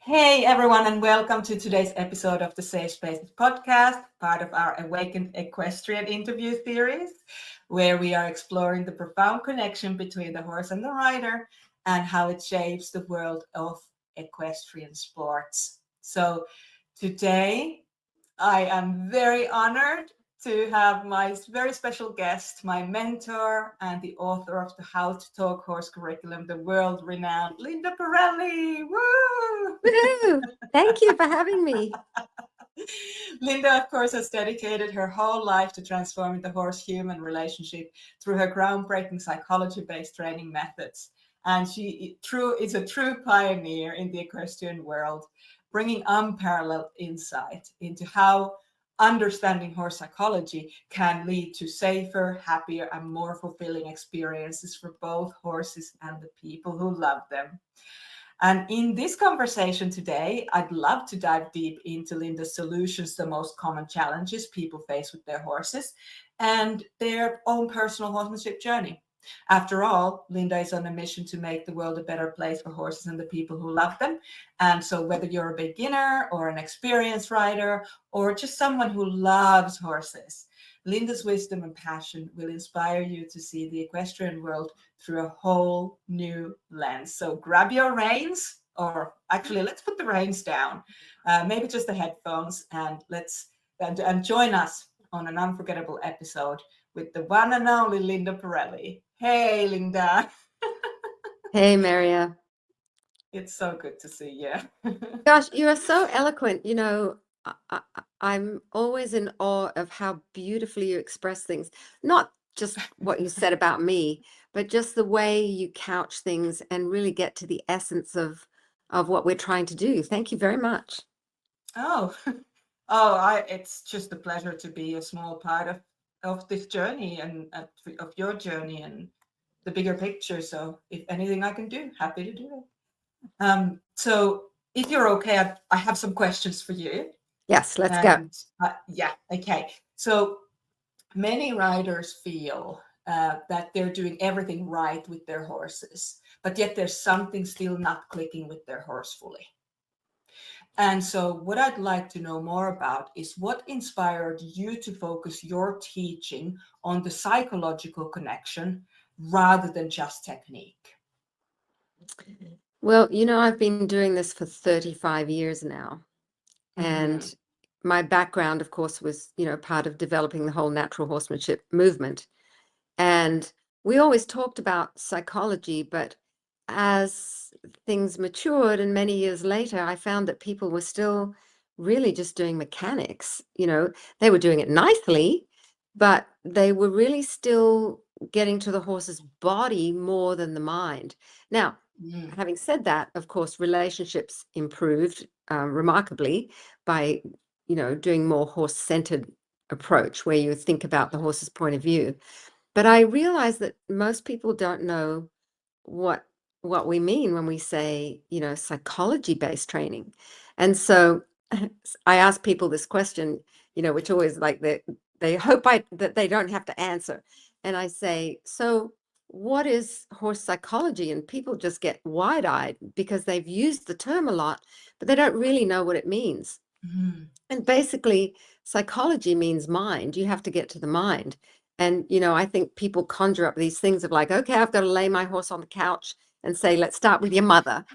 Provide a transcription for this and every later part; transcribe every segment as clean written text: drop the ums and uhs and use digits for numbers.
Hey everyone, and welcome to today's episode of the Safe Spaces podcast, part of our Awakened Equestrian interview series, where we are exploring the profound connection between the horse and the rider and how it shapes the world of equestrian sports. So today I am very honored to have my very special guest, my mentor and the author of the How to Talk Horse curriculum, the world-renowned Linda Parelli. Woo! Woohoo! Thank you for having me. Linda, of course, has dedicated her whole life to transforming the horse-human relationship through her groundbreaking psychology-based training methods. And she is a true pioneer in the equestrian world, bringing unparalleled insight into how understanding horse psychology can lead to safer, happier, and more fulfilling experiences for both horses and the people who love them. And in this conversation today, I'd love to dive deep into Linda's solutions to the most common challenges people face with their horses and their own personal horsemanship journey. After all, Linda is on a mission to make the world a better place for horses and the people who love them. And so, whether you're a beginner or an experienced rider or just someone who loves horses, Linda's wisdom and passion will inspire you to see the equestrian world through a whole new lens. So grab your reins, or actually, let's put the reins down, maybe just the headphones, and and join us on an unforgettable episode with the one and only Linda Parelli. Hey, Linda. Hey, Maria. It's so good to see you. Gosh, you are so eloquent. I'm always in awe of how beautifully you express things. Not just what you said about me, but just the way you couch things and really get to the essence of what we're trying to do. Thank you very much. Oh, it's just a pleasure to be a small part of this journey and of your journey and the bigger picture. So if anything I can do, happy to do it. So if you're okay, I have some questions for you. Yes, let's go. And yeah, okay. So many riders feel that they're doing everything right with their horses, but yet there's something still not clicking with their horse fully. And so, what I'd like to know more about is what inspired you to focus your teaching on the psychological connection rather than just technique. Well, I've been doing this for 35 years now. Mm-hmm. And my background, of course, was, part of developing the whole natural horsemanship movement. And we always talked about psychology, but as things matured and many years later, I found that people were still really just doing mechanics. They were doing it nicely, but they were really still getting to the horse's body more than the mind. Now, Mm. having said that, of course, relationships improved remarkably by, doing more horse-centered approach where you think about the horse's point of view. But I realize that most people don't know what what we mean when we say, psychology-based training. And so I ask people this question, which always like they hope that they don't have to answer. And I say, so what is horse psychology? And people just get wide-eyed because they've used the term a lot, but they don't really know what it means. Mm. And basically, psychology means mind. You have to get to the mind. And, I think people conjure up these things of like, okay, I've got to lay my horse on the couch and say, let's start with your mother.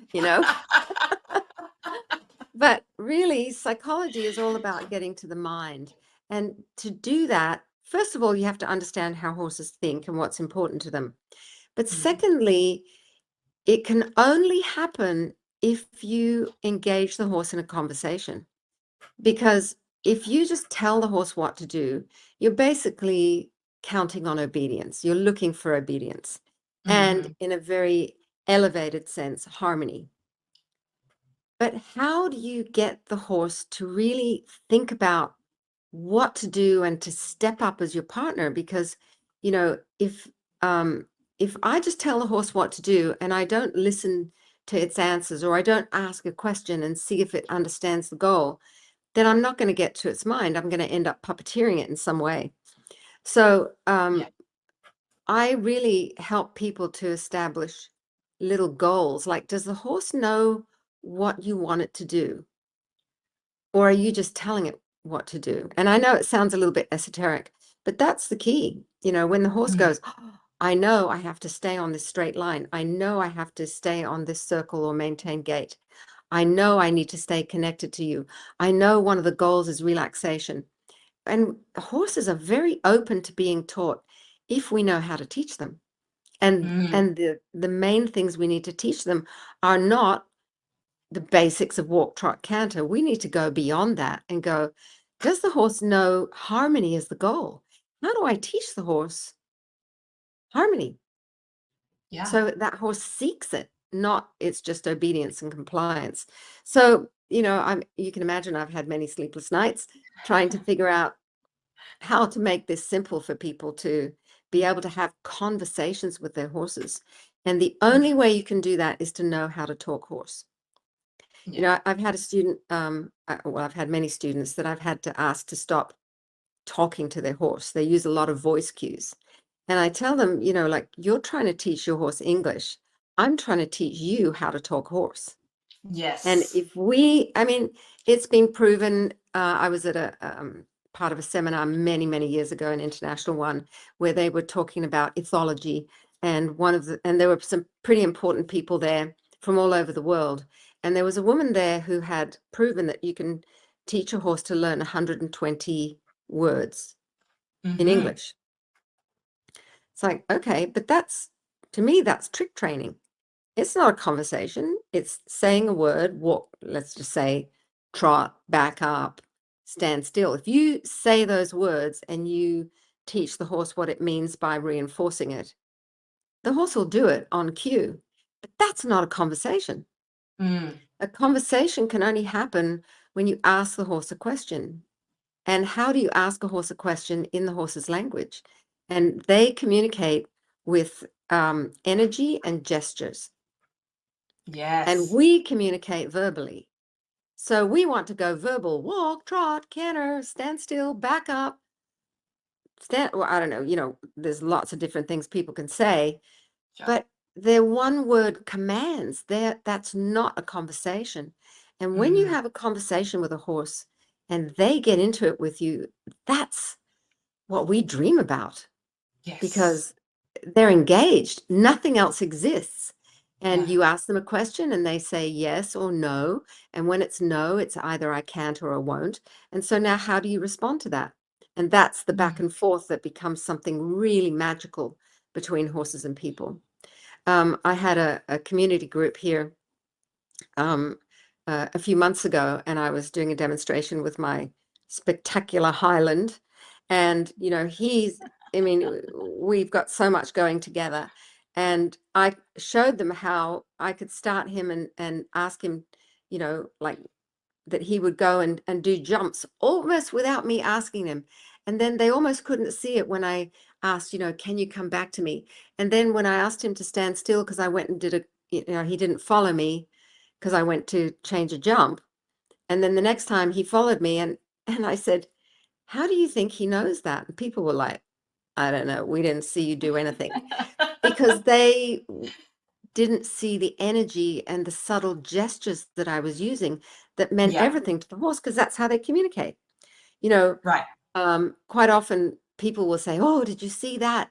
But really, psychology is all about getting to the mind. And to do that, first of all, you have to understand how horses think and what's important to them. But Mm. secondly, it can only happen if you engage the horse in a conversation. Because if you just tell the horse what to do, you're basically counting on obedience. You're looking for obedience. And Mhm. in a very elevated sense, harmony. But how do you get the horse to really think about what to do and to step up as your partner? Because, you know, if um, if I just tell the horse what to do and I don't listen to its answers, or I don't ask a question and see if it understands the goal, then I'm not going to get to its mind. I'm going to end up puppeteering it in some way. So Yeah. I really help people to establish little goals. Like, does the horse know what you want it to do? Or are you just telling it what to do? And I know it sounds a little bit esoteric, but that's the key. When the horse Mm. goes, "Oh, I know I have to stay on this straight line. I know I have to stay on this circle or maintain gait. I know I need to stay connected to you. I know one of the goals is relaxation." And horses are very open to being taught if we know how to teach them. And Mm. and the main things we need to teach them are not the basics of walk, trot, canter. We need to go beyond that and go, does the horse know harmony is the goal? How do I teach the horse harmony Yeah. so that horse seeks it, not it's just obedience and compliance? So, you can imagine I've had many sleepless nights trying to figure out how to make this simple for people to be able to have conversations with their horses. And the only way you can do that is to know how to talk horse. Yeah. I've had a student, well, I've had many students that I've had to ask to stop talking to their horse. They use a lot of voice cues. And I tell them, like, you're trying to teach your horse English. I'm trying to teach you how to talk horse. And Yes. I mean, it's been proven. I was at a part of a seminar many, many years ago, an international one, where they were talking about ethology, and there were some pretty important people there from all over the world. And there was a woman there who had proven that you can teach a horse to learn 120 words in Mm-hmm. English. It's like, okay, but to me, that's trick training. It's not a conversation. It's saying a word, walk, let's just say trot, back up, stand still. If you say those words and you teach the horse what it means by reinforcing it, the horse will do it on cue. But that's not a conversation. Mm. A conversation can only happen when you ask the horse a question. And how do you ask a horse a question in the horse's language? And they communicate with energy and gestures. And Yes. we communicate verbally. So we want to go verbal, walk, trot, canter, stand still, back up, well, I don't know, there's lots of different things people can say, Sure. but they're one word commands. That's not a conversation. And when you Mm. have a conversation with a horse and they get into it with you, that's what we dream about, Yes. because they're engaged. Nothing else exists. And Yeah. you ask them a question and they say yes or no. And when it's no, it's either I can't or I won't. And so now how do you respond to that? And that's the back Mm. and forth that becomes something really magical between horses and people. I had a community group here um, a few months ago, and I was doing a demonstration with my spectacular Highland. And, I mean, we've got so much going together. And I showed them how I could start him and ask him, like that he would go and do jumps almost without me asking him. And then they almost couldn't see it when I asked, can you come back to me? And then when I asked him to stand still, because I went and he didn't follow me because I went to change a jump. And then the next time he followed me and I said, how do you think he knows that? And people were like, I don't know. We didn't see you do anything, because they didn't see the energy and the subtle gestures that I was using that meant Yeah. everything to the horse, because that's how they communicate. You know, Right. Quite often people will say, oh, did you see that?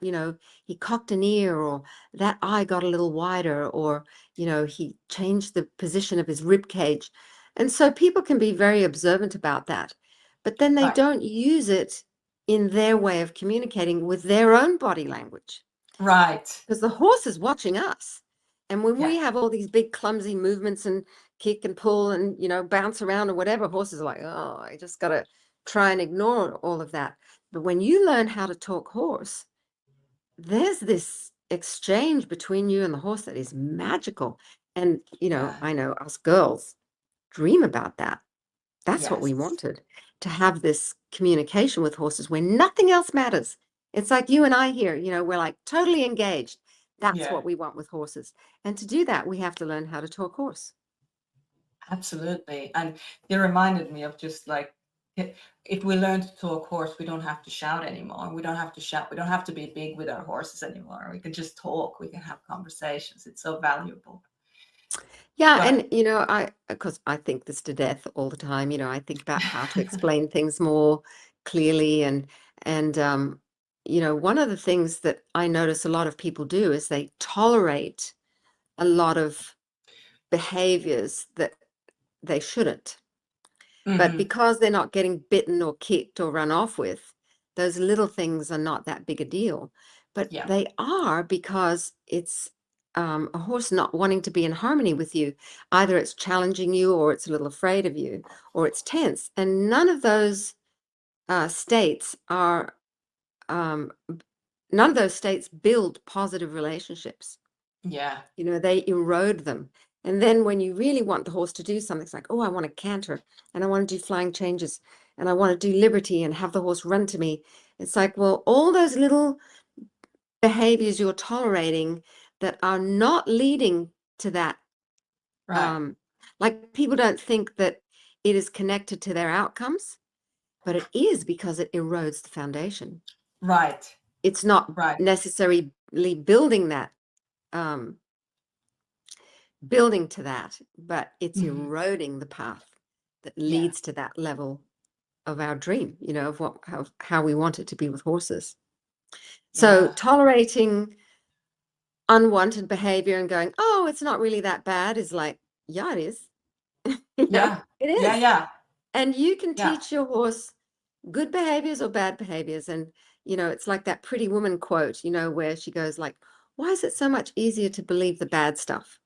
He cocked an ear, or that eye got a little wider, or, he changed the position of his rib cage. And so people can be very observant about that, but then they Right. don't use it in their way of communicating with their own body language, Right. because the horse is watching us. And when Yeah. we have all these big clumsy movements and kick and pull and bounce around or whatever, horses are like, oh, I just got to try and ignore all of that. But when you learn how to talk horse, there's this exchange between you and the horse that is magical. And Yeah. I know us girls dream about that. That's what we Yes. wanted, to have this communication with horses where nothing else matters. It's like you and I here, we're like totally engaged. That's Yeah. what we want with horses. And to do that, we have to learn how to talk horse. Absolutely. And you reminded me of just like, if we learn to talk horse, we don't have to shout anymore. We don't have to shout. We don't have to be big with our horses anymore. We can just talk. We can have conversations. It's so valuable. Yeah, Go ahead. and because I think this to death all the time, I think about how to explain things more clearly and one of the things that I notice a lot of people do is they tolerate a lot of behaviors that they shouldn't. But Hmm. because they're not getting bitten or kicked or run off with, those little things are not that big a deal. But Yeah. they are because it's a horse not wanting to be in harmony with you. Either it's challenging you, or it's a little afraid of you, or it's tense. And none of those states are, um, none of those states build positive relationships. Yeah. They erode them. And then when you really want the horse to do something, it's like, oh, I want to canter and I want to do flying changes and I want to do liberty and have the horse run to me. It's like, well, all those little behaviors you're tolerating that are not leading to that. Right. Um, like people don't think that it is connected to their outcomes, but it is because it erodes the foundation. Right. It's not Right. necessarily building that um, building to that, but it's Hmm. eroding the path that Yeah. leads to that level of our dream, of how we want it to be with horses. So Yeah. tolerating unwanted behavior and going, oh, it's not really that bad is like, yeah, it is. Yeah. It Yeah. is. Yeah. And you can Yeah. teach your horse good behaviors or bad behaviors. And, it's like that Pretty Woman quote, where she goes like, why is it so much easier to believe the bad stuff?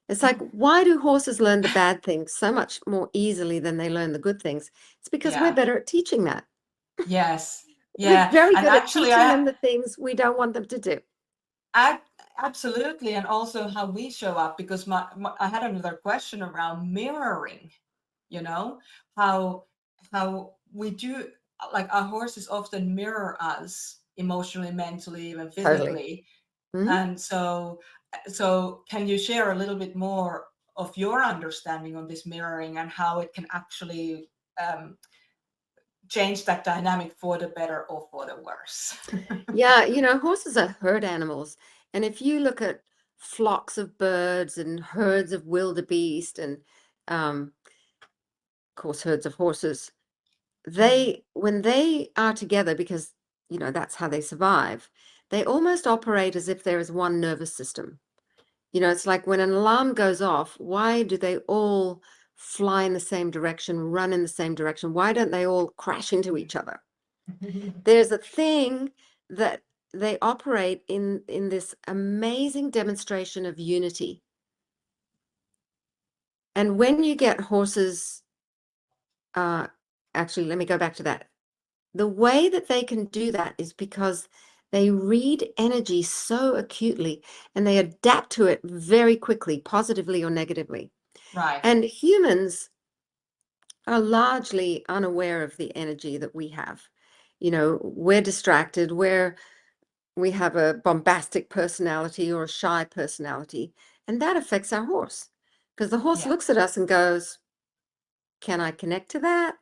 It's like, why do horses learn the bad things so much more easily than they learn the good things? It's because we're Yeah. better at teaching that. Yes. We're Yeah. very And good at actually, teaching them the things we don't want them to do. I absolutely, and also how we show up, because I had another question around mirroring. You know how we do, like our horses often mirror us emotionally, mentally, even Totally. physically. Mhm. And so can you share a little bit more of your understanding on this mirroring and how it can actually change that dynamic for the better or for the worse? Yeah, horses are herd animals. And if you look at flocks of birds and herds of wildebeest and, of course, herds of horses, Mhm. when they are together, because, that's how they survive, they almost operate as if there is one nervous system. It's like when an alarm goes off, why do they all fly in the same direction, run in the same direction? Why don't they all crash into each other? There's a thing that they operate in this amazing demonstration of unity. And when you get horses, uh, actually, let me go back to that. The way that they can do that is because they read energy so acutely and they adapt to it very quickly, positively or negatively. Right. And humans are largely unaware of the energy that we have. We're distracted, we have a bombastic personality or a shy personality, and that affects our horse because the horse Yeah. looks at us and goes, can I connect to that?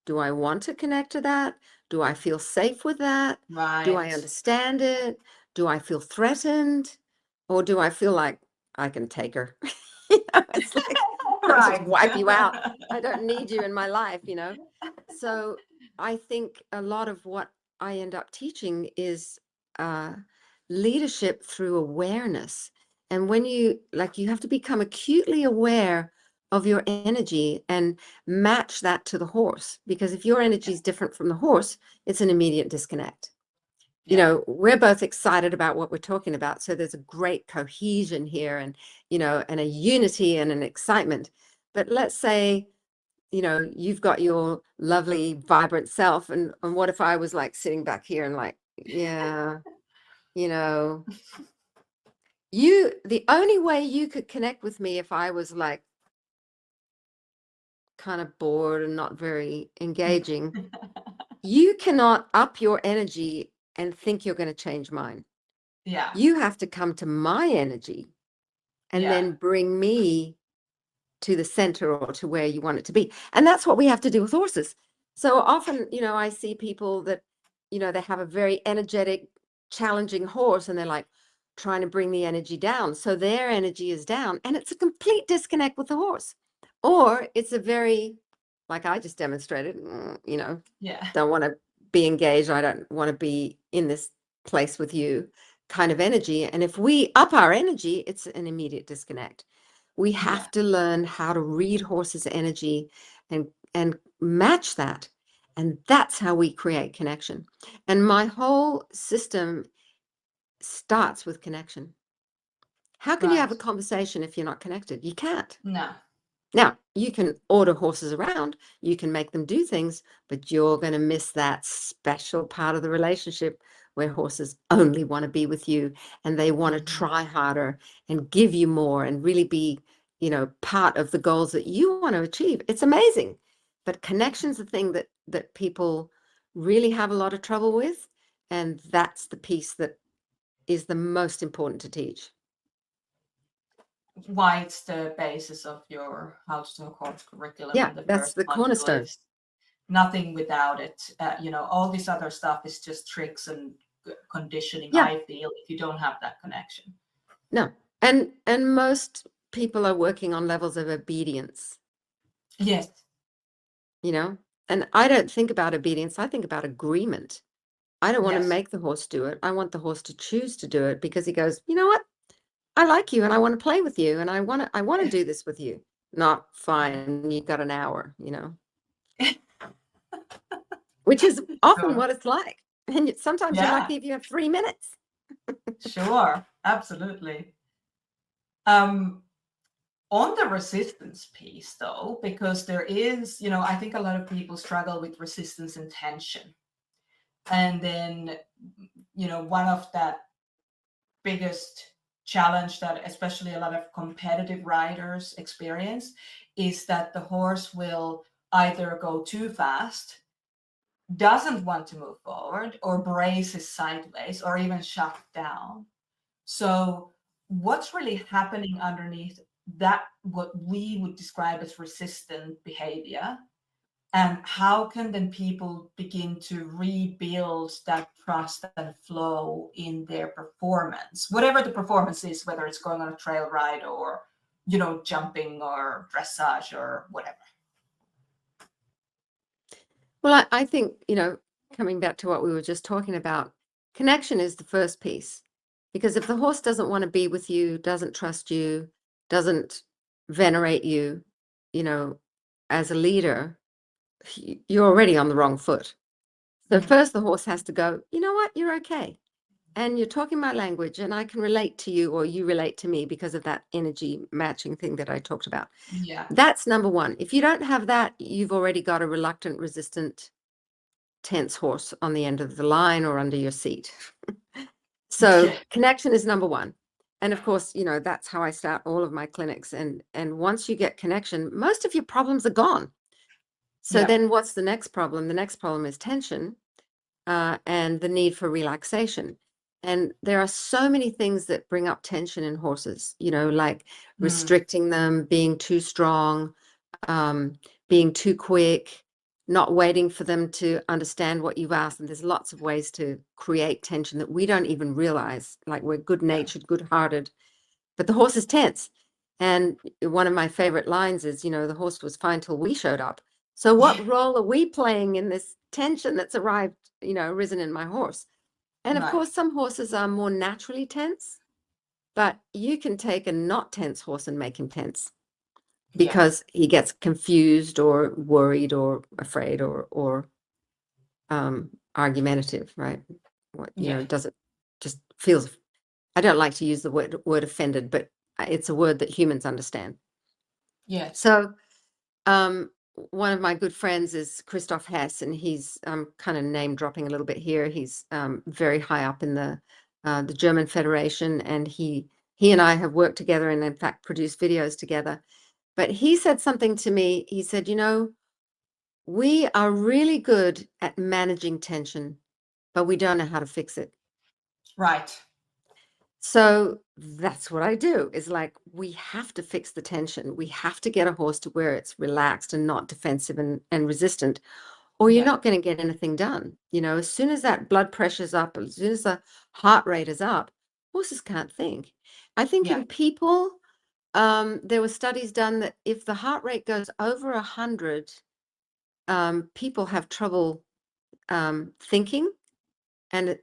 Do I want to connect to that? Do I feel safe with that? Do I Right. understand it? Do I feel threatened? Or do I feel like I can take her? It's like, I'll just Right. wipe you out. I don't need you in my life. So I think a lot of what I end up teaching is uh, leadership through awareness. And when you have to become acutely aware of your energy and match that to the horse. Because if your energy Yeah. is different from the horse, it's an immediate disconnect. Yeah. We're both excited about what we're talking about. So there's a great cohesion here and a unity and an excitement. But let's say, you've got your lovely, vibrant self. And what if I was like sitting back here and like, yeah, you know, the only way you could connect with me if I was like kind of bored and not very engaging, you cannot up your energy and think you're going to change mine. Yeah. You have to come to my energy and Yeah. then bring me to the center or to where you want it to be. And that's what we have to do with horses. So often, I see people that, they have a very energetic, challenging horse and they're like, trying to bring the energy down. So their energy is down, and it's a complete disconnect with the horse. Or it's a very, like I just demonstrated, Yeah. don't want to be engaged. I don't want to be in this place with you kind of energy. And if we up our energy, it's an immediate disconnect. We Yeah. have to learn how to read horses' energy and match that. And that's how we create connection. And my whole system starts with connection. How can you have Right. a conversation if you're not connected? You can't. No. Now, you can order horses around, you can make them do things, but you're going to miss that special part of the relationship where horses only want to be with you and they want to Mhm. try harder and give you more and really be, part of the goals that you want to achieve. It's amazing. But connection's the thing that people really have a lot of trouble with, and that's the piece that is the most important to teach. Why it's the basis of your How to Talk Horse curriculum Yeah, and the that's first the module cornerstone. is nothing without it. All this other stuff is just tricks and conditioning, Yeah. I feel, if you don't have that connection. No. And most people are working on levels of obedience, Yes. you know? And I don't think about obedience, I think about agreement. I don't want to Yes. make the horse do it. I want the horse to choose to do it because he goes, "You know what? I like you and I want to play with you and I want to do this with you." Not fine, you got an hour. Which is often Sure. what it's like. And sometimes you're Yeah. lucky if you have 3 minutes. Sure. Absolutely. Um, on the resistance piece, though, because there is, I think a lot of people struggle with resistance and tension. And then, one of that biggest challenge that especially a lot of competitive riders experience is that the horse will either go too fast, doesn't want to move forward, or braces sideways, or even shut down. So, what's really happening underneath that, what we would describe as resistant behavior? And how can then people begin to rebuild that trust and flow in their performance, whatever the performance is, whether it's going on a trail ride or, jumping or dressage or whatever? Well, I think, coming back to what we were just talking about, connection is the first piece. Because if the horse doesn't want to be with you, doesn't trust you, doesn't venerate you, you know, as a leader, you're already on the wrong foot. So Mm. first the horse has to go, "You know what? You're okay. And you're talking my language and I can relate to you or you relate to me because of that energy matching thing that I talked about." Yeah. That's number one. If you don't have that, you've already got a reluctant, resistant, tense horse on the end of the line or under your seat. So Yeah. connection is number one. And of course, that's how I start all of my clinics. And once you get connection, most of your problems are gone. So Yeah. then what's the next problem? The next problem is tension, and the need for relaxation. And there are so many things that bring up tension in horses, like Mm. restricting them, being too strong, um, being too quick, not waiting for them to understand what you've asked. And there's lots of ways to create tension that we don't even realize. Like we're good Yeah. natured, good hearted, but the horse is tense. And one of my favorite lines is, the horse was fine till we showed up. So Yeah. what role are we playing in this tension that's arrived, risen in my horse? And of Right. course, some horses are more naturally tense, but you can take a not tense horse and make him tense Yeah. because he gets confused or worried or afraid or argumentative, right? What, Yeah. doesn't just feels, I don't like to use the word offended, but it's a word that humans understand. Yes. So um, one of my good friends is Christoph Hess, and he's kind of name dropping a little bit here. He's very high up in the German Federation, and he and I have worked together and in fact produced videos together. But he said something to me. He said, we are really good at managing tension, but we don't know how to fix it. Right. So that's what I do, is like, we have to fix the tension. We have to get a horse to where it's relaxed and not defensive and resistant, or you're Yeah. not going to get anything done. As soon as that blood pressure's up, as soon as the heart rate is up, horses can't think. I think Yeah. in people, there were studies done that if the heart rate goes over 100, people have trouble thinking and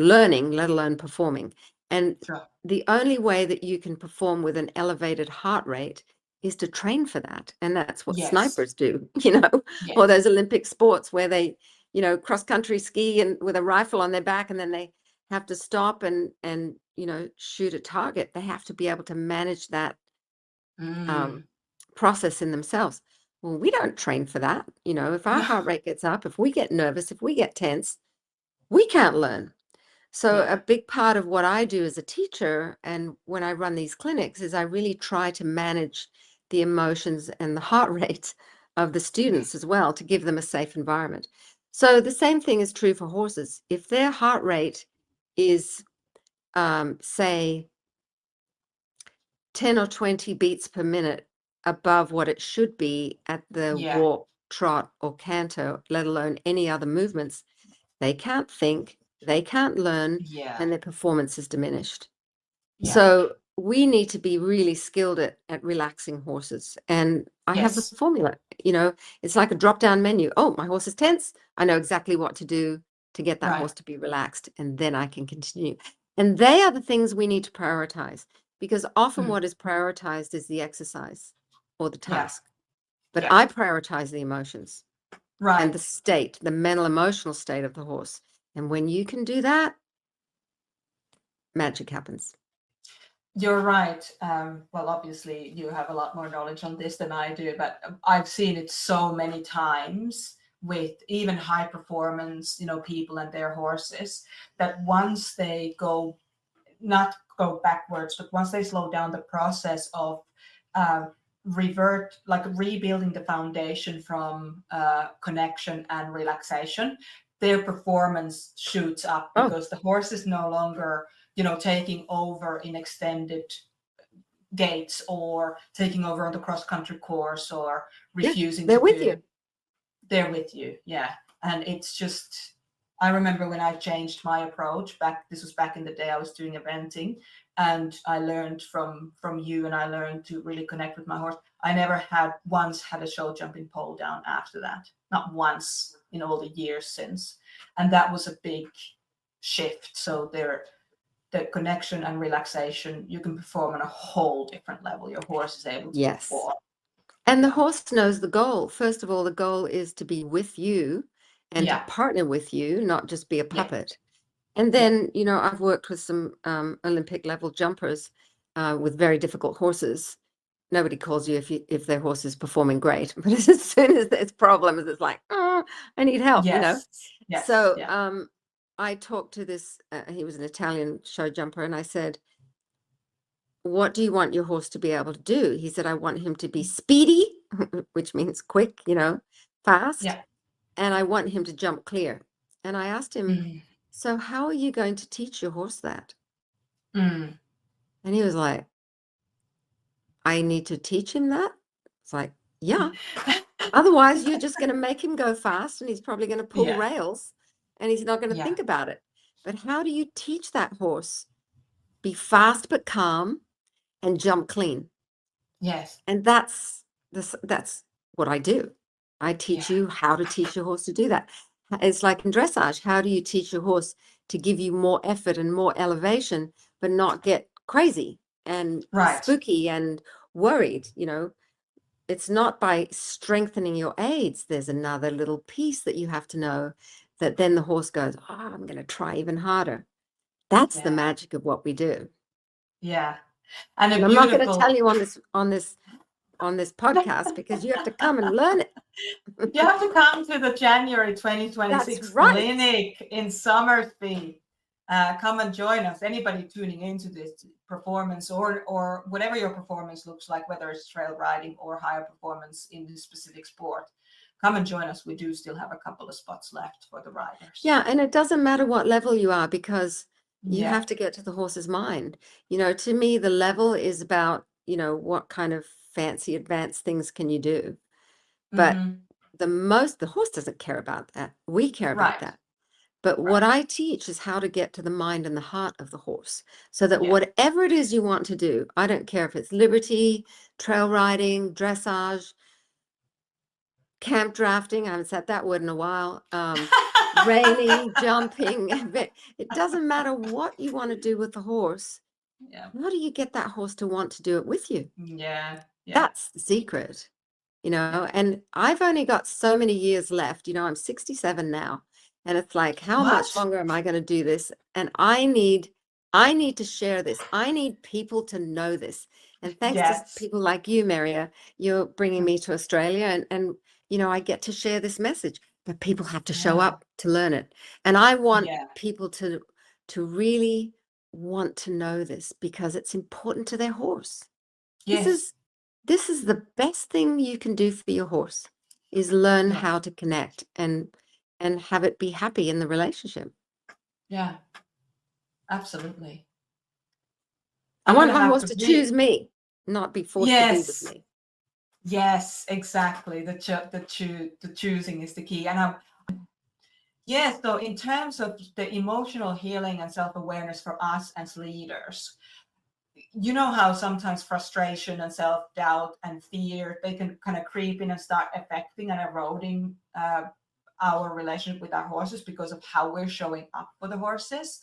learning, let alone performing. And Sure. the only way that you can perform with an elevated heart rate is to train for that. And that's what Yes. snipers do, you know, or Yes. those Olympic sports where they, you know, cross country ski and with a rifle on their back, and then they have to stop and you know, shoot a target. They have to be able to manage that Mm. um, process in themselves. Well, we don't train for that. You know, if our No. heart rate gets up, if we get nervous, if we get tense, we can't learn. So Yeah. a big part of what I do as a teacher and when I run these clinics is I really try to manage the emotions and the heart rate of the students as well to give them a safe environment. So the same thing is true for horses. If their heart rate is, say, 10 or 20 beats per minute above what it should be at the Yeah. walk, trot, or canter, let alone any other movements, they can't think, they can't learn, Yeah. and their performance is diminished. Yeah. So we need to be really skilled at relaxing horses. And I have the Yes. formula, you know, it's like a drop down menu. Oh, my horse is tense. I know exactly what to do to get that Right. horse to be relaxed, and then I can continue. And they are the things we need to prioritize because often Mm. what is prioritized is the exercise or the Yeah. task. But Yeah. I prioritize the emotions and the Right. state, the mental emotional state of the horse. And when you can do that, magic happens. You're right. Well, obviously, you have a lot more knowledge on this than I do, but I've seen it so many times with even high performance, people and their horses, that once they go, not go backwards, but once they slow down the process of uh, revert, like rebuilding the foundation from connection and relaxation, their performance shoots up Oh, because the horse is no longer, taking over in extended gates or taking over on the cross country course or yeah, refusing they're to with do you. it. They're with you. Yeah. And it's just, I remember when I changed my approach back, this was back in the day I was doing eventing, and I learned from you, and I learned to really connect with my horse. I never had once had a show jumping pole down after that. Not once in all the years since. And that was a big shift. So there, the connection and relaxation, you can perform on a whole different level. Your horse is able to Yes. perform. And the Yeah. horse knows the goal. First of all, the goal is to be with you and to Yeah. partner with you, not just be a Yeah. puppet. And Yeah. then, you know, I've worked with some Olympic level jumpers with very difficult horses. Nobody calls you if their horse is performing great, but as soon as there's problems, it's like, oh, I need help, you know. Yes. Yes. So Yeah. I talked to this, he was an Italian show jumper, and I said, what do you want your horse to be able to do? He said, I want him to be speedy, which means quick, you know, fast, Yeah. and I want him to jump clear. And I asked him, Mm. so how are you going to teach your horse that? Mm. And he was like, I need to teach him that? It's like, yeah. Otherwise, you're just going to make him go fast and he's probably going to pull Yeah. rails and he's not going to Yeah. think about it. But how do you teach that horse be fast but calm and jump clean? Yes. And that's what I do. I Yeah. teach you how to teach your horse to do that. It's like in dressage. How do you teach your horse to give you more effort and more elevation, but not get crazy and Right. spooky and worried? You know, it's not by strengthening your aids. There's another little piece that you have to know that then the horse goes, oh, I'm going to try even harder. That's the Yeah. magic of what we do. Yeah. And And a I'm not going to beautiful. tell you on this podcast because you have to come and learn it. You have to come to the January That's 2026 right. clinic in Somersby. Come and join us. Anybody tuning into this performance or whatever your performance looks like, whether it's trail riding or higher performance in this specific sport, come and join us. We do still have a couple of spots left for the riders. Yeah, and it doesn't matter what level you are because you Yeah. have to get to the horse's mind. You know, to me, the level is about, you know, what kind of fancy advanced things can you do. But Mm-hmm. the horse doesn't care about that. We care about Right. that. But what Right. I teach is how to get to the mind and the heart of the horse, so that Yeah. whatever it is you want to do, I don't care if it's liberty, trail riding, dressage, camp drafting, I haven't said that word in a while, reining, jumping, it doesn't matter what you want to do with the horse. Yeah. How do you get that horse to want to do it with you? Yeah. Yeah. That's the secret, Yeah. and I've only got so many years left. I'm 67 now, and it's like, how much What? longer am I going to do this? And I need to share this. I need people to know this. And thanks to Yes. people like you, Maria, you're bringing Mm. me to Australia, and I get to share this message, but people have to show Yeah. up to learn it. And I want Yeah. people to really want to know this, because it's important to their horse. This Yes. is this is the best thing you can do for your horse, is learn Yeah. how to connect and have it be happy in the relationship. Yeah. Absolutely. I I'm want gonna my have horse to to choose re. me, not be forced to be with Yes. me. Yes. Exactly. The choosing is the key. And yes. So in terms of the emotional healing and self awareness for us as leaders, you know how sometimes frustration and self doubt and fear, they can kind of creep in and start affecting and eroding our relationship with our horses because of how we're showing up for the horses.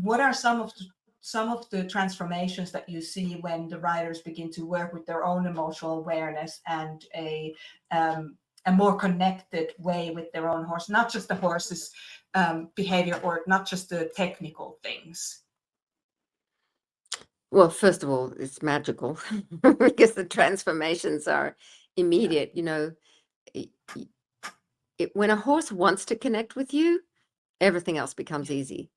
What are some of the transformations that you see when the riders begin to work with their own emotional awareness and a more connected way with their own horse, not just the horse's behavior or not just the technical things? Well, first of all, it's magical because the transformations are Yeah. immediate. It, when a horse wants to connect with you, everything else becomes easy.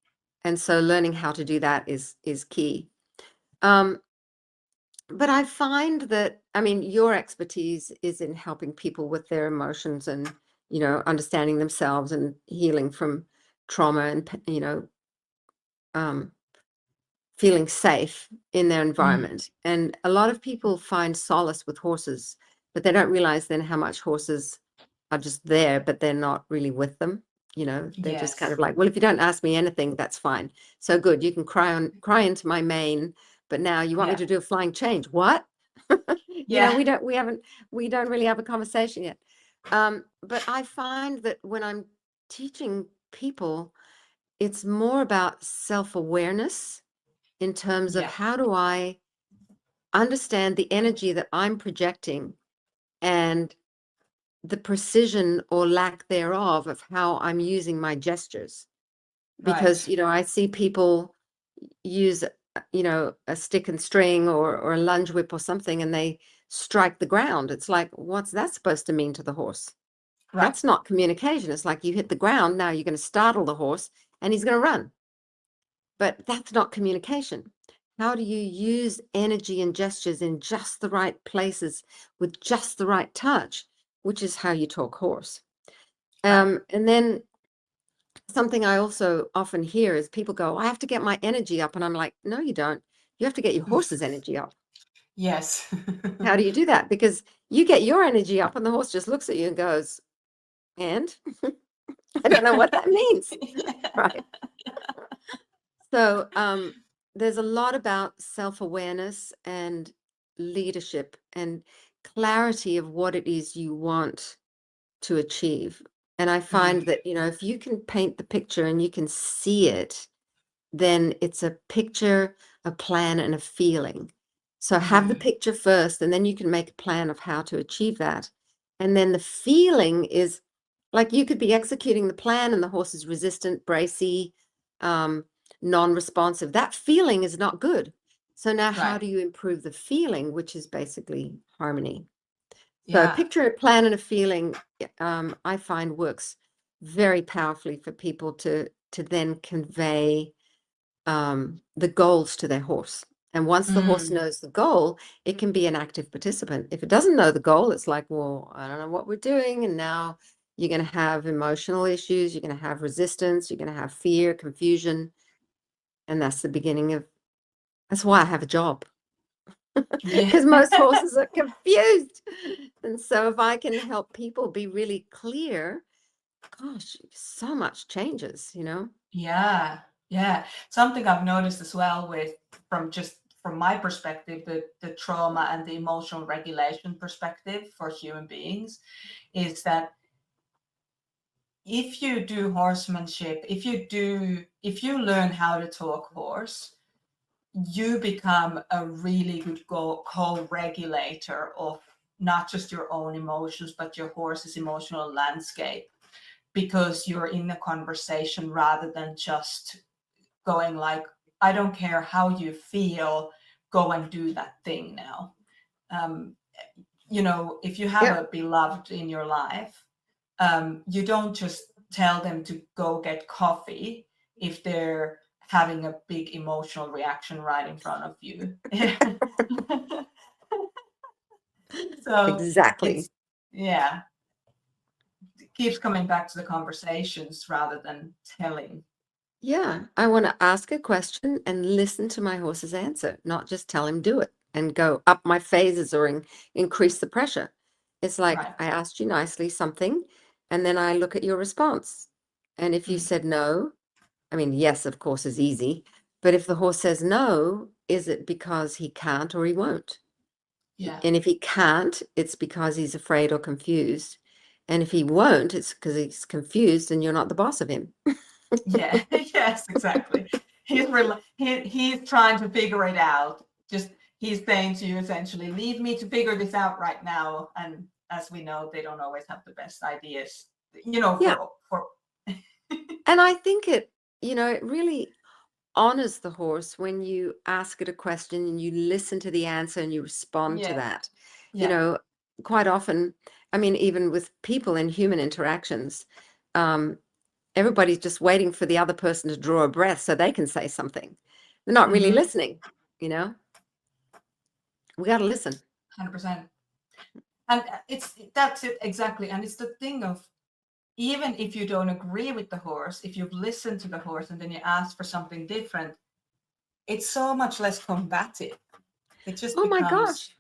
And so learning how to do that is key. Um, But I find that, I mean, your expertise is in helping people with their emotions and, understanding themselves and healing from trauma and, um, feeling safe in their Mm. environment. And a lot of people find solace with horses, but they don't realize then how much horses are just there, but they're not really with them. They're just kind of Yes. like, well, if you don't ask me anything, that's fine. So good. You can cry into my mane, but now you want me Yeah. to do a flying change. What? Yeah. We don't really have a conversation yet. But I find that when I'm teaching people, it's more about self-awareness, in terms of Yeah. how do I understand the energy that I'm projecting, and the precision or lack thereof of how I'm using my gestures. Because, Right. I see people use, a stick and string, or a lunge whip or something, and they strike the ground. It's like, what's that supposed to mean to the horse? Right. That's not communication. It's like, you hit the ground, now you're going to startle the horse and he's going to run. But that's not communication. How do you use energy and gestures in just the right places with just the right touch, which is how you talk horse. Right. And then something I also often hear is people go, I have to get my energy up. And I'm like, no, you don't. You have to get your horse's energy up. Yes. How do you do that? Because you get your energy up and the horse just looks at you and goes, and I don't know what that means. Right. So there's a lot about self-awareness and leadership and clarity of what it is you want to achieve. And I Mm. find that, if you can paint the picture and you can see it, then it's a picture, a plan, and a feeling. So have the Mm. picture first, and then you can make a plan of how to achieve that. And then the feeling is like, you could be executing the plan and the horse is resistant, bracy, um, non-responsive. That feeling is not good. So now how Right. do you improve the feeling, which is basically harmony? So a Yeah. picture, a plan, and a feeling, I find works very powerfully for people to then convey the goals to their horse. And once the horse Mm. knows the goal, it can be an active participant. If it doesn't know the goal, it's like, well, I don't know what we're doing. And now you're going to have emotional issues. You're going to have resistance. You're going to have fear, confusion. And that's why I have a job, Yeah. because most horses are confused. And so if I can help people be really clear Gosh, so much changes, Yeah, yeah. Something I've noticed as well with from my perspective, the trauma and the emotional regulation perspective for human beings is that if you do horsemanship, if you learn how to talk horse, you become a really good co-regulator of not just your own emotions, but your horse's emotional landscape, because you're in a conversation rather than just going like, I don't care how you feel, go and do that thing now. Um, if you have Yeah. a beloved in your life, you don't just tell them to go get coffee if they're having a big emotional reaction right in front of you. So Exactly. it's, yeah, it keeps coming back to the conversations rather than telling. Yeah, I want to ask a question and listen to my horse's answer, not just tell him do it and go up my phases or increase the pressure. It's like Right. I asked you nicely something, and then I look at your response. And if you Mm. said no, I mean, yes, of course, is easy. But if the horse says no, is it because he can't or he won't? Yeah. And if he can't, it's because he's afraid or confused. And if he won't, it's because he's confused and you're not the boss of him. Yeah. Yes, exactly. He's trying to figure it out. Just he's saying to you essentially, leave me to figure this out right now. And as we know, they don't always have the best ideas, Yeah. for And I think it really honors the horse when you ask it a question and you listen to the answer and you respond to yeah. that. You Yeah. know, quite often, I mean, even with people in human interactions, um, everybody's just waiting for the other person to draw a breath so they can say something. They're not really Mm-hmm. listening, you know? We got to listen. 100%. And that's it exactly. And it's the thing of, even if you don't agree with the horse, if you've listened to the horse and then you ask for something different, it's so much less combative. It just Oh my becomes, gosh.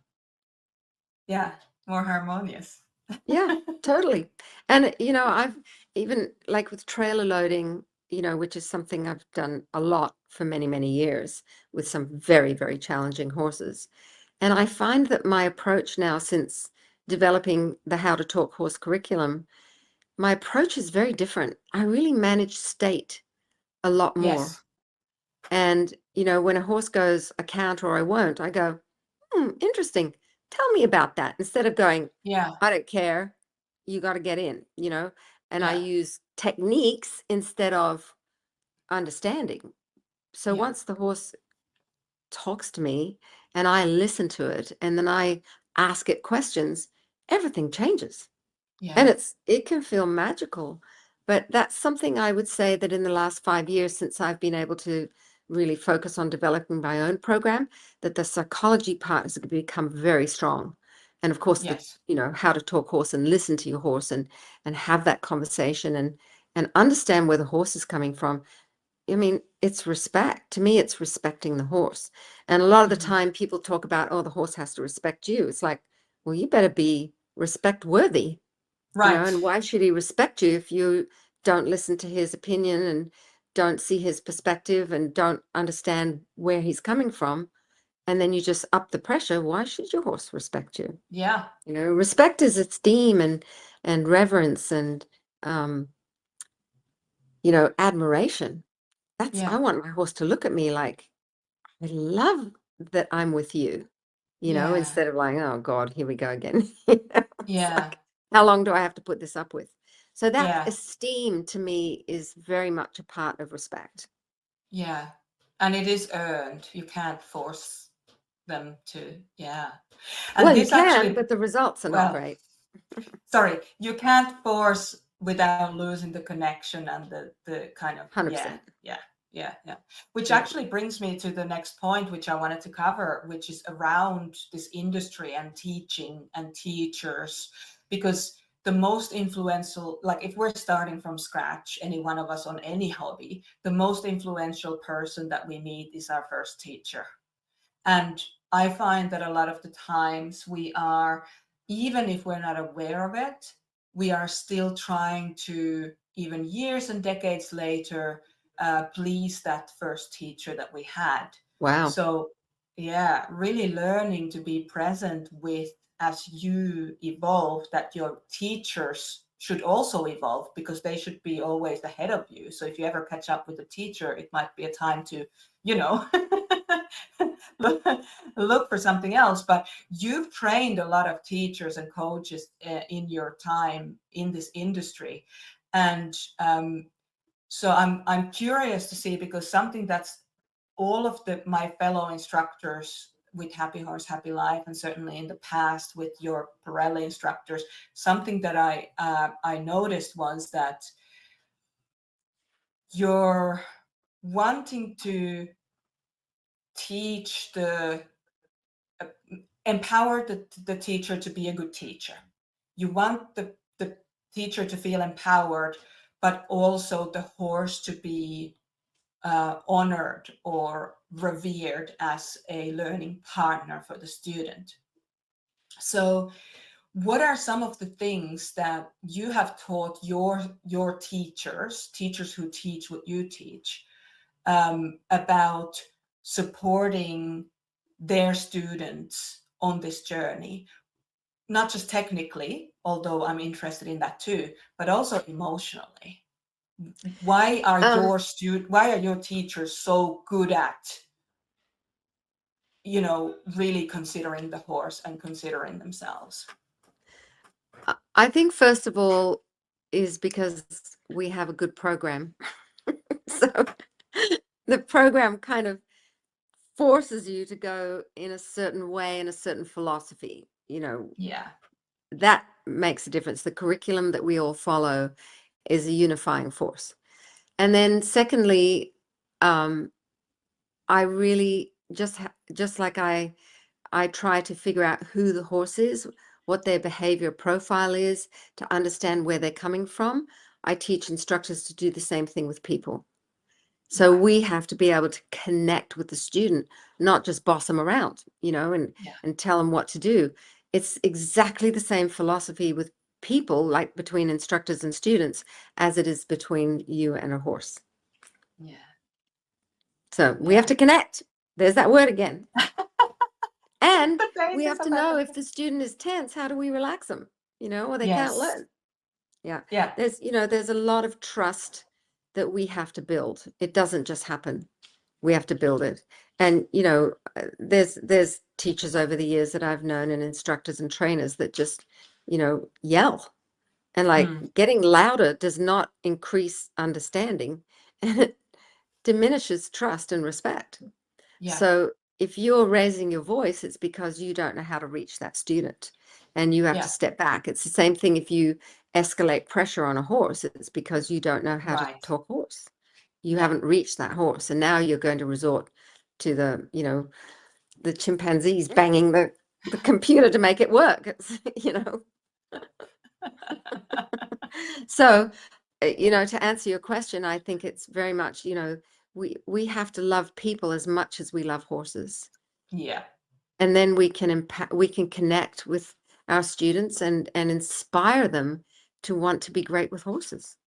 yeah, more harmonious. Yeah, totally. And I've even like with trailer loading, which is something I've done a lot for many, many years with some very, very challenging horses. And I find that my approach now, since developing the How to Talk Horse curriculum, my approach is very different. I really manage state a lot more. Yes. And, when a horse goes, I can't or I won't, I go, interesting. Tell me about that. Instead of going, Yeah. I don't care. You got to get in. And I Yeah. use techniques instead of understanding. So Yeah. once the horse talks to me and I listen to it and then I ask it questions, everything changes. And Yeah. it can feel magical. But that's something I would say that in the last 5 years, since I've been able to really focus on developing my own program, that the psychology part has become very strong. And of course, Yes. how to talk horse and listen to your horse and have that conversation and understand where the horse is coming from. I mean, it's respect. To me, it's respecting the horse. And a lot of the Hmm. time people talk about, oh, the horse has to respect you. It's like, well, you better be respect worthy, Right. and why should he respect you if you don't listen to his opinion and don't see his perspective and don't understand where he's coming from? And then you just up the pressure. Why should your horse respect you? Yeah. Respect is esteem and reverence and um, admiration. I Yeah. want my horse to look at me like, I love that I'm with you, Yeah. instead of like, oh God, here we go again. It's Yeah. like, how long do I have to put this up with? So that Yeah. esteem to me is very much a part of respect. Yeah. And it is earned. You can't force them to, yeah. And Well, you this can, actually, but the results are not well, great. sorry, you can't force without losing the connection and the kind of, yeah, 100%. yeah, yeah, yeah. Which Yeah. actually brings me to the next point, which I wanted to cover, which is around this industry and teaching and teachers. Because the most influential, like if we're starting from scratch, any one of us on any hobby, the most influential person that we meet is our first teacher. And I find that a lot of the times we are, even if we're not aware of it, we are still trying to, even years and decades later, please that first teacher that we had. Wow. So yeah, really learning to be present with, as you evolve, that your teachers should also evolve, because they should be always ahead of you. So if you ever catch up with a teacher, it might be a time to, you know, look for something else. But you've trained a lot of teachers and coaches in your time in this industry, and so I'm curious to see, because something that's all of my fellow instructors with Happy Horse Happy Life, and certainly in the past with your Parelli instructors, something that I noticed was that you're wanting to teach empower the teacher to be a good teacher. You want the teacher to feel empowered, but also the horse to be honored or revered as a learning partner for the student. So what are some of the things that you have taught your teachers who teach what you teach, about supporting their students on this journey, not just technically, although I'm interested in that too, but also emotionally? Why are Um, your teachers so good at, really considering the horse and considering themselves? I think first of all is because we have a good program. So the program kind of forces you to go in a certain way, in a certain philosophy. Yeah. That makes a difference. The curriculum that we all follow is a unifying force. And then secondly, I really just like I try to figure out who the horse is, what their behavior profile is, to understand where they're coming from. I teach instructors to do the same thing with people. So Right. we have to be able to connect with the student, not just boss them around, Yeah. and tell them what to do. It's exactly the same philosophy with people, like between instructors and students, as it is between you and a horse. Yeah. So we have Yeah. to connect. There's that word again. And The we basis have of to know if everything. the student is tense, how do we relax them? Or they can't Yes. learn. Yeah. Yeah. There's a lot of trust that we have to build. It doesn't just happen. We have to build it. And, there's teachers over the years that I've known, and instructors and trainers that just, yell. And like, Mm. getting louder does not increase understanding, and it diminishes trust and respect. Yeah. So if you're raising your voice, it's because you don't know how to reach that student, and you have to Yeah. step back. It's the same thing if you escalate pressure on a horse. It's because you don't know how to Right. talk horse. You Yeah. haven't reached that horse, and now you're going to resort to the chimpanzees banging the computer to make it work. So, to answer your question, I think it's very much, we have to love people as much as we love horses. Yeah. And then we can connect with our students and inspire them to want to be great with horses.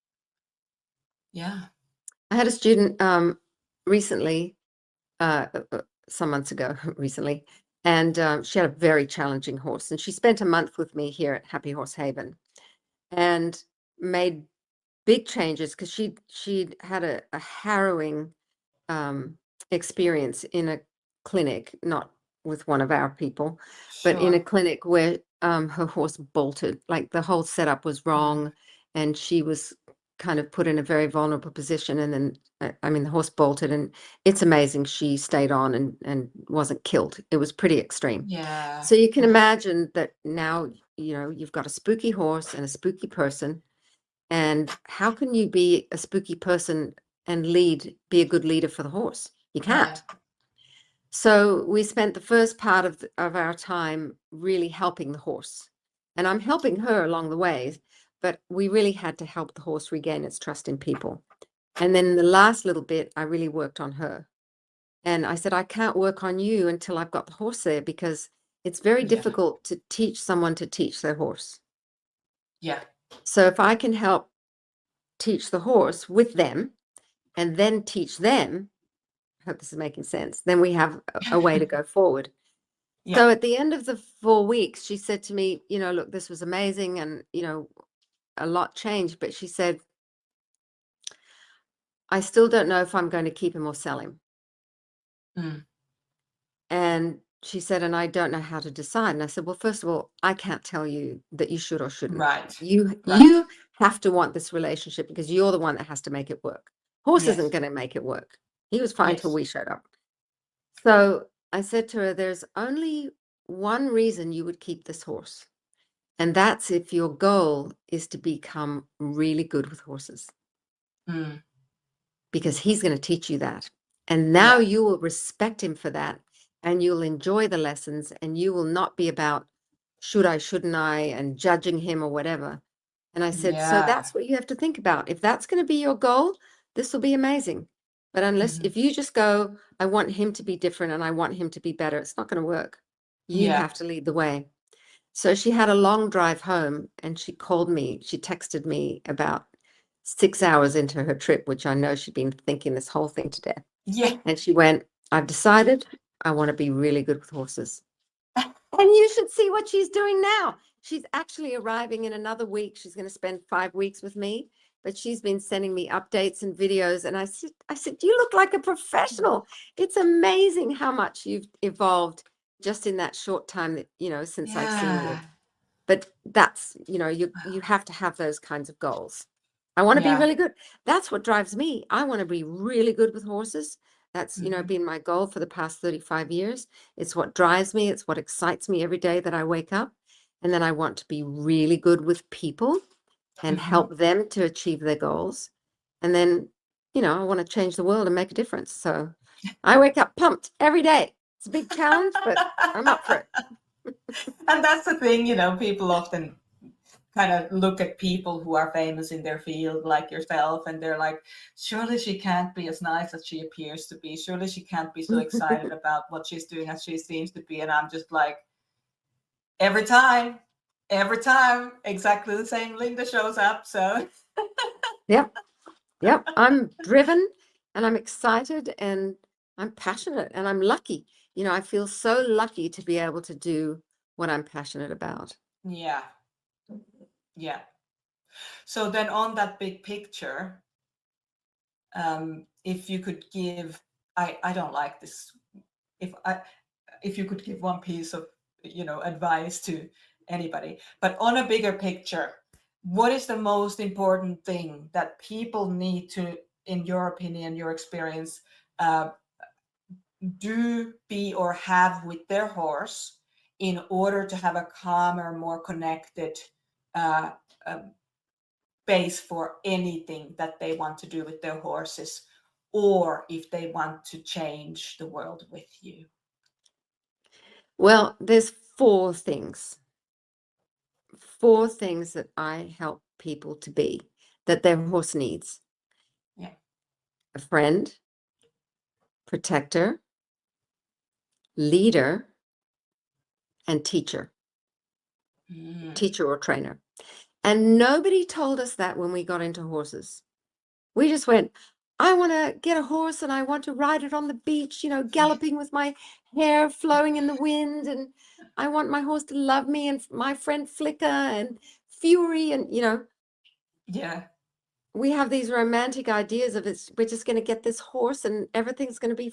Yeah. I had a student recently, some months ago, recently, and she had a very challenging horse, and she spent a month with me here at Happy Horse Haven, and made big changes because she'd had a harrowing um, experience in a clinic, not with one of our people, but in a Sure. clinic where her horse bolted. Like, the whole setup was Mm. wrong, and she was kind of put in a very vulnerable position. And then, I mean, the horse bolted, and it's amazing she stayed on and wasn't killed. It was pretty extreme. Yeah. So you can Oh, imagine that now, you've got a spooky horse and a spooky person. And how can you be a spooky person and be a good leader for the horse? You yeah. can't. So we spent the first part of our time really helping the horse. And I'm helping her along the way, but we really had to help the horse regain its trust in people. And then the last little bit, I really worked on her. And I said, I can't work on you until I've got the horse there, because it's very Yeah. difficult to teach someone to teach their horse. Yeah. So if I can help teach the horse with them and then teach them, I hope this is making sense, then we have a way to go forward. Yeah. So at the end of the 4 weeks, she said to me, look, this was amazing, and, a lot changed, but she said, I still don't know if I'm going to keep him or sell him. Mm. And she said, and I don't know how to decide. And I said, well, first of all, I can't tell you that you should or shouldn't. Right. You Right. have to want this relationship because you're the one that has to make it work. Horse isn't Yes. going to make it work. He was fine till Yes. we showed up. So I said to her, there's only one reason you would keep this horse. And that's if your goal is to become really good with horses, Mm. because he's going to teach you that. And now Yeah. you will respect him for that, and you'll enjoy the lessons, and you will not be about should I, shouldn't I, and judging him or whatever. And I said, so Yeah. that's what you have to think about. If that's going to be your goal, this will be amazing. But Mhm. if you just go, I want him to be different and I want him to be better, it's not going to work. You Yeah. have to lead the way. So she had a long drive home, and she texted me about 6 hours into her trip, which I know she'd been thinking this whole thing to death. Yeah. And she went, I've decided I want to be really good with horses. And you should see what she's doing now. She's actually arriving in another week. She's going to spend 5 weeks with me, but she's been sending me updates and videos. And I said, you look like a professional. It's amazing how much you've evolved just in that short time that, since I've seen you. Yeah. But that's, you have to have those kinds of goals. I want to be Yeah. really good. That's what drives me. I want to be really good with horses. That's, Mhm. been my goal for the past 35 years. It's what drives me. It's what excites me every day that I wake up. And then I want to be really good with people and Mhm. help them to achieve their goals. And then, I want to change the world and make a difference. So I wake up pumped every day. It's a big challenge, but I'm up for it. And that's the thing, people often kind of look at people who are famous in their field, like yourself, and they're like, surely she can't be as nice as she appears to be. Surely she can't be so excited about what she's doing as she seems to be. And I'm just like, every time, exactly the same Linda shows up. So, Yep. Yep. I'm driven and I'm excited and I'm passionate and I'm lucky. I feel so lucky to be able to do what I'm passionate about. yeah, yeah. So then on that big picture, if you could give, I don't like this. If I, if you could give one piece of, advice to anybody, but on a bigger picture, what is the most important thing that people need to, in your opinion, your experience, uh, do, be, or have with their horse in order to have a calmer, more connected uh, um, base for anything that they want to do with their horses, or if they want to change the world with you? Well, there's four things that I help people to be that their horse needs: Yeah. a friend, protector, leader, and Mm. teacher or trainer. And nobody told us that when we got into horses. We just went, I want to get a horse and I want to ride it on the beach, galloping with my hair flowing in the wind. And I want my horse to love me and my friend Flicker and Fury. And, Yeah. we have these romantic ideas of it. We're just going to get this horse and everything's going to be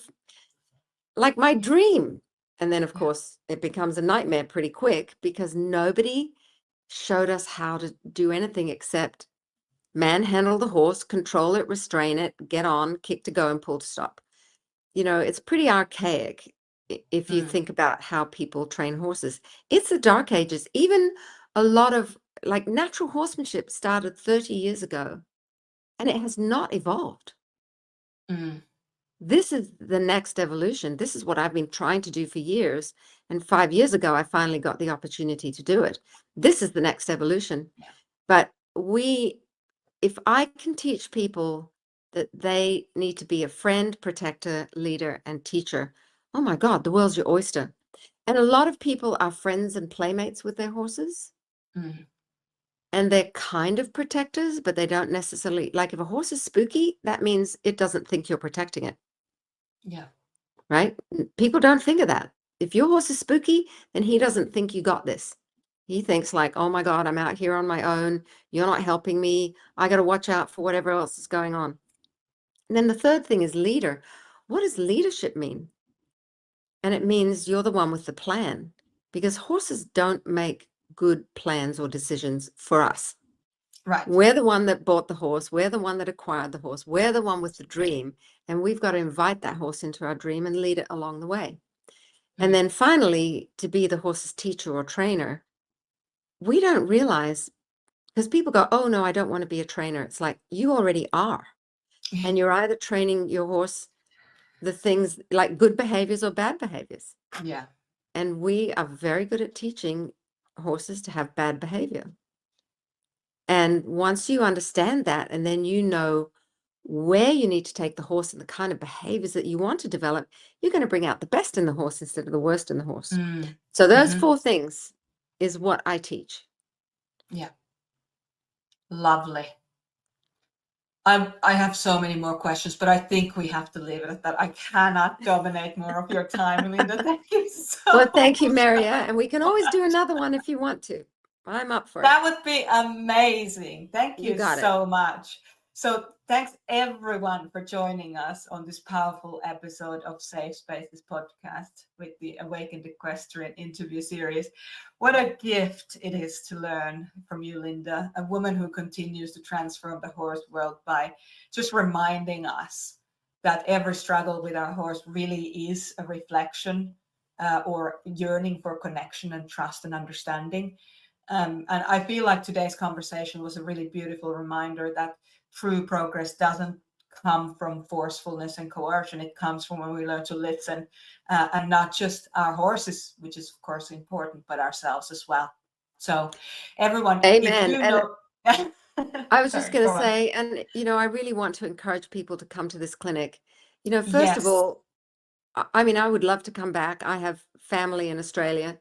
like my dream. And then, of Yeah. course, it becomes a nightmare pretty quick because nobody showed us how to do anything except manhandle the horse, control it, restrain it, get on, kick to go, and pull to stop. It's pretty archaic if you Mm. think about how people train horses. It's the dark ages. Even a lot of like natural horsemanship started 30 years ago and it has not evolved. Mm. This is the next evolution. This is what I've been trying to do for years. And 5 years ago, I finally got the opportunity to do it. This is the next evolution. Yeah. But if I can teach people that they need to be a friend, protector, leader, and teacher, oh my God, the world's your oyster. And a lot of people are friends and playmates with their horses, Mm. and they're kind of protectors, but they don't necessarily, like if a horse is spooky, that means it doesn't think you're protecting it, Yeah. right? People don't think of that. If your horse is spooky, then he doesn't think you got this. He thinks like, oh my God, I'm out here on my own. You're not helping me. I got to watch out for whatever else is going on. And then the third thing is leader. What does leadership mean? And it means you're the one with the plan, because horses don't make good plans or decisions for us. Right. We're the one that bought the horse. We're the one that acquired the horse. We're the one with the dream. And we've got to invite that horse into our dream and lead it along the way. And then finally, to be the horse's teacher or trainer, we don't realize, because people go, oh no, I don't want to be a trainer. It's like, you already are. And you're either training your horse the things like good behaviors or bad behaviors. Yeah. And we are very good at teaching horses to have bad behavior. And once you understand that, and then you know where you need to take the horse and the kind of behaviors that you want to develop, you're going to bring out the best in the horse instead of the worst in the horse. So those 4 things is what I teach. Yeah. Lovely. I have so many more questions, but I think we have to leave it at that. I cannot dominate more of your time, Linda. Thank you so Well, thank you, much. Maria. And we can always do another one if you want to. I'm up for it. That would be amazing. Thank You you got it. so much. So thanks everyone for joining us on this powerful episode of Safe Spaces podcast with the Awakened Equestrian interview series. What a gift it is to learn from you, Linda, a woman who continues to transform the horse world by just reminding us that every struggle with our horse really is a reflection or yearning for connection and trust and understanding. And I feel like today's conversation was a really beautiful reminder that true progress doesn't come from forcefulness and coercion. It comes from when we learn to listen, and not just our horses, which is of course important, but ourselves as well. So everyone, if Amen. you And know, I was just sorry, going go to on. say, and I really want to encourage people to come to this clinic. First of Yes. all, I mean, I would love to come back. I have family in Australia,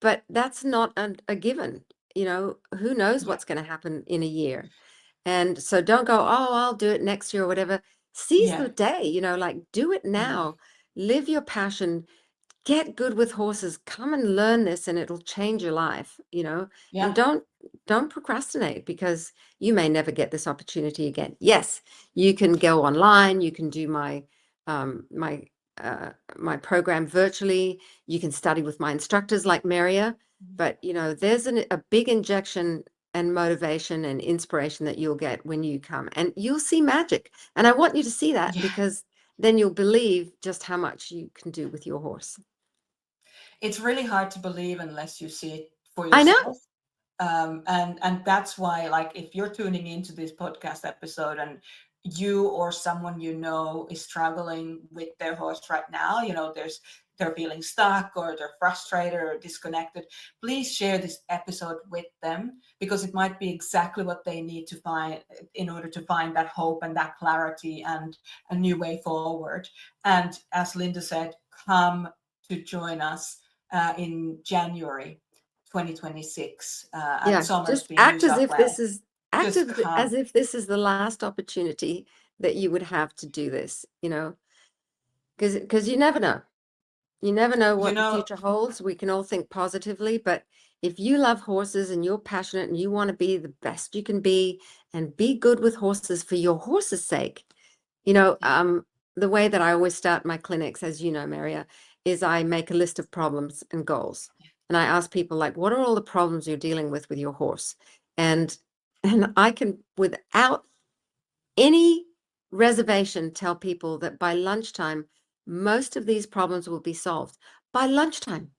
but that's not a given. Who knows Yeah. what's going to happen in a year? And so don't go, oh, I'll do it next year or whatever. Seize Yeah. the day, like do it now. Live your passion. Get good with horses. Come and learn this and it'll change your life, and Yeah. don't procrastinate, because you may never get this opportunity again. Yes, you can go online, you can do my my program virtually, you can study with my instructors like Maria, but there's a big injection and motivation and inspiration that you'll get when you come, and you'll see magic. And I want you to see that, Yeah. because then you'll believe just how much you can do with your horse. It's really hard to believe unless you see it for I yourself. know. And that's why, like, if you're tuning into this podcast episode and you or someone you know is struggling with their horse right now, they're feeling stuck or they're frustrated or disconnected, please share this episode with them, because it might be exactly what they need to find in order to find that hope and that clarity and a new way forward. And as Linda said, come to join us in January 2026 at Yeah, just Somersby, New act as South if this Wales. is Just as come. if this is the last opportunity that you would have to do this, because you never know. You never know You what the know, future holds. We can all think positively, but if you love horses and you're passionate and you want to be the best you can be and be good with horses for your horse's sake, the way that I always start my clinics, as you know, Maria, is I make a list of problems and goals. And I ask people, like, what are all the problems you're dealing with your horse? And I can, without any reservation, tell people that by lunchtime, most of these problems will be solved by lunchtime.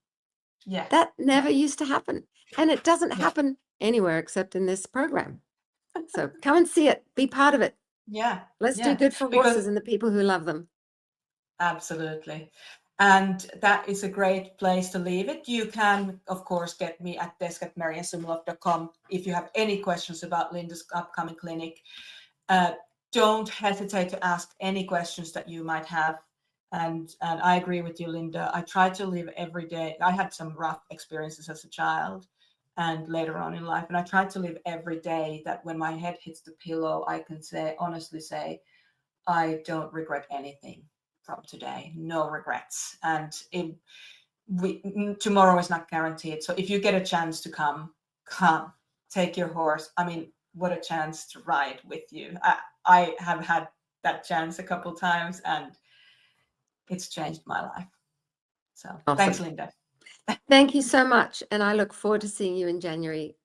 yeah, That yeah, never used to happen. And it doesn't yeah, happen anywhere except in this program. So come and see it, be part of it. yeah, Let's do yeah. good for Because horses and the people who love them. absolutely. And that is a great place to leave it. You can, of course, get me at desk@mariasumlov.com if you have any questions about Linda's upcoming clinic. Uh, don't hesitate to ask any questions that you might have. And I agree with you, Linda. I try to live every day. I had some rough experiences as a child, and later on in life. And I try to live every day that when my head hits the pillow, I can honestly say, I don't regret anything from today. No regrets. And tomorrow is not guaranteed. So if you get a chance to come, take your horse. I mean, what a chance to ride with you. I have had that chance a couple times, and it's changed my life. So Awesome. Thanks, Linda. Thank you so much. And I look forward to seeing you in January.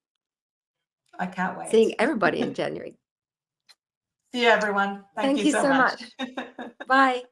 I can't wait. Seeing everybody in January. See you, everyone. Thank you so much. Bye.